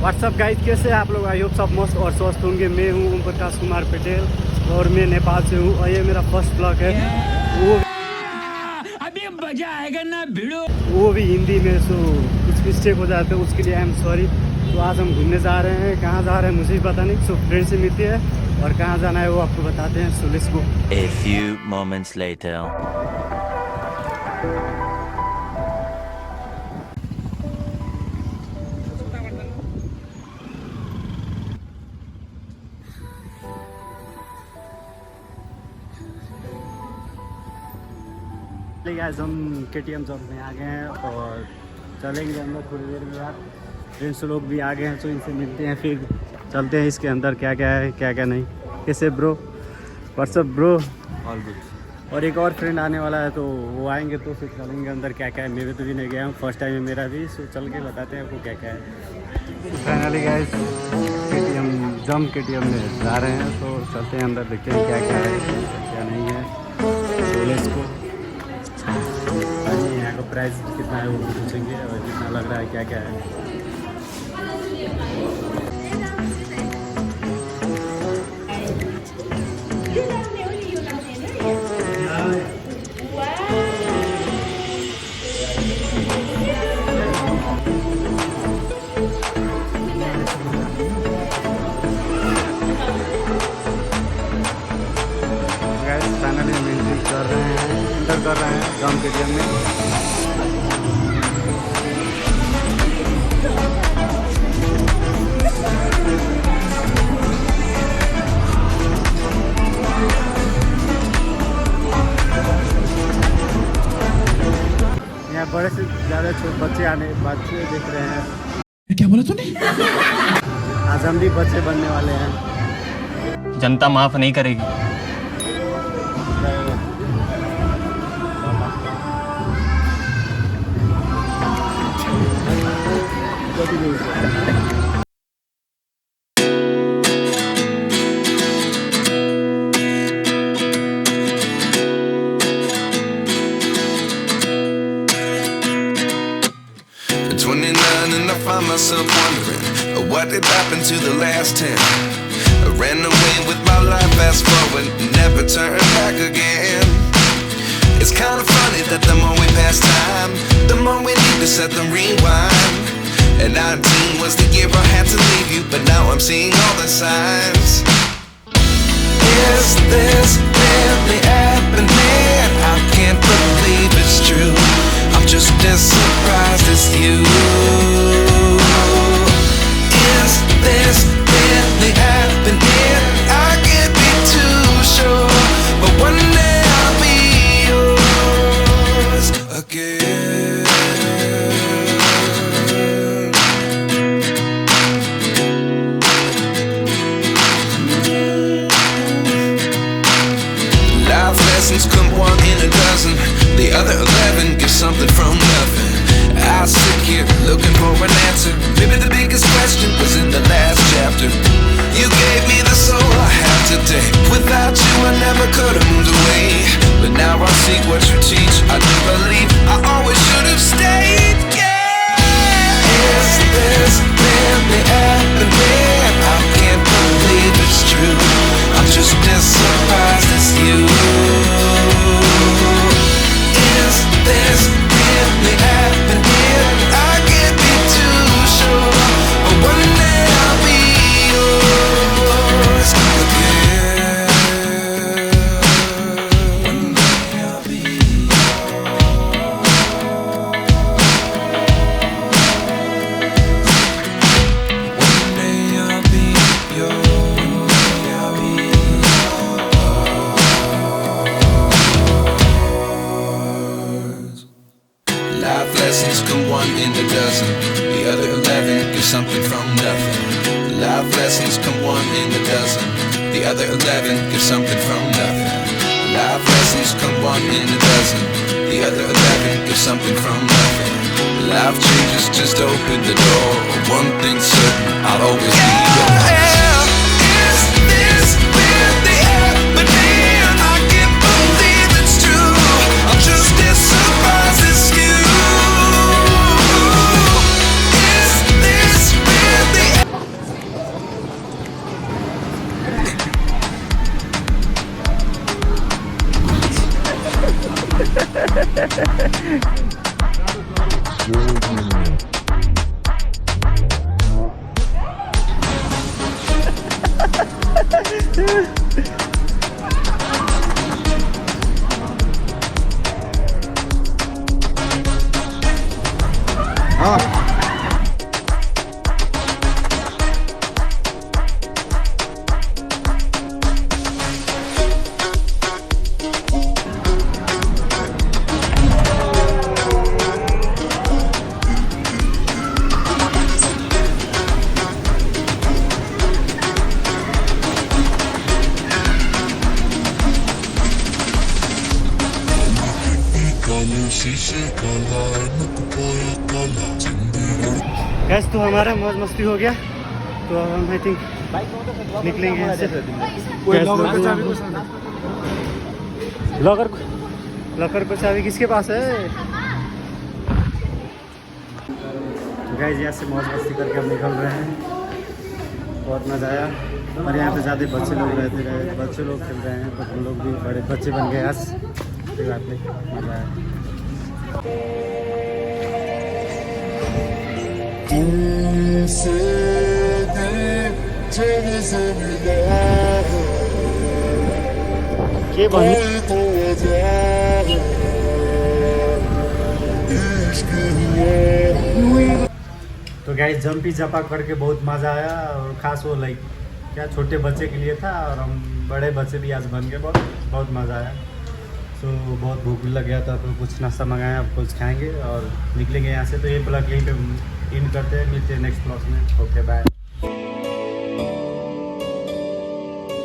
WhatsApp guys, कैसे हैं आप लोग? आई होप सब मस्त और स्वस्थ होंगे। मैं हूं ओम प्रकाश कुमार पटेल और मैं नेपाल से हूं और ये मेरा फर्स्ट ब्लॉग है। वो अभी मजा आएगा ना भिड़ो, वो भी हिंदी में। सो कुछ मिस्टेक हो जाते हैं, उसके लिए आई एम सॉरी। तो आज हम घूमने जा रहे हैं, कहाँ जा रहे हैं मुझे भी पता नहीं। सो फ्रेंड से मिलते हैं और कहाँ जाना है वो आपको बताते हैं। So let's go. A few moments later. आज हम KTM चौक में आ गए हैं और चलेंगे अंदर थोड़ी देर में। यार फ्रेंड्स लोग भी आ गए हैं, तो इनसे मिलते हैं, फिर चलते हैं इसके अंदर क्या क्या है क्या क्या नहीं। कैसे bro? WhatsApp bro? All good. और एक और फ्रेंड आने वाला है, तो वो आएंगे तो फिर चलेंगे अंदर क्या क्या है। मेरे तो भी नहीं गया हूँ, फर्स्ट टाइम है मेरा भी। सो चल के बताते हैं आपको क्या क्या है। फाइनली गाइस KTM में जा रहे हैं, तो चलते हैं अंदर, देखते हैं क्या क्या है क्या नहीं है। तो लेट्स गो। यहाँ का प्राइस कितना है वो पूछेंगे और कितना लग रहा है क्या क्या है। फाइनली हम एंट्री कर रहे हैं, इंटर कर रहे हैं जाम KTM में। यहाँ बड़े से ज़्यादा छोटे बच्चे देख रहे हैं। क्या बोला तूने? आज हम भी बच्चे बनने वाले हैं। जनता माफ नहीं करेगी। And I find myself wondering what did happen to the last 10. I ran away with my life, fast forward, never turn back again. It's kind of funny that the more we pass time, the more we need to set the rewind. And 19 was the year I had to leave you, but now I'm seeing all the signs. Is this really happening? I can't believe it's true. I'm just as surprised as you. Is this really happening? I can't be too sure, but one day I'll be yours again. Life lessons come one in a dozen. The other 11 get something from nothing. I sit here looking for an answer. Maybe the biggest question was in the last chapter. You gave me the soul I have today. Without you I never could have moved away. But now I see what you teach. I do believe I always should have stayed. Yeah. Is this really happening? I can't believe it's true. I'm just as surprised as you. Is this really happening? I can't be too sure, but one day I'll be yours again. One day I'll be yours. One day I'll be yours. I'll be yours. Life lessons come one in a dozen. The other 11 give something from nothing. Life lessons come one in a dozen. The other 11 give something from nothing. Life lessons come one in a dozen. The other 11 give something from nothing. Life changes, just open the door. One thing's certain, I'll always be yours. Is this really happening? I can't believe it's true. I'm just as surprised as you. Is this really gas तो हमारा मौज मस्ती हो गया, तो अब हम I think निकलेंगे यहाँ से। लॉकर को चाबी किसके पास है? गाइस यहाँ से मौज मस्ती करके हम निकल रहे हैं। बहुत मज़ा आया और यहाँ पे ज़्यादा बच्चे लोग रहते रहे, बच्चे लोग खेल रहे हैं, तो हम लोग भी बड़े बच्चे बन गए आज। कोई बात नहीं, मज़ा आया। ये बंद तो गाइस जंपी जपा करके बहुत मज़ा आया, और ख़ास वो लाइक क्या छोटे बच्चे के लिए था, और हम बड़े बच्चे भी आज बन गए। बहुत मज़ा आया। तो बहुत भूख लग गया था, तो कुछ नाश्ता मंगाया, अब कुछ खाएंगे और निकलेंगे यहाँ से। तो ये ब्लॉग यहीं पे इन करते हैं, मिलते हैं नेक्स्ट ब्लॉग में। Okay bye.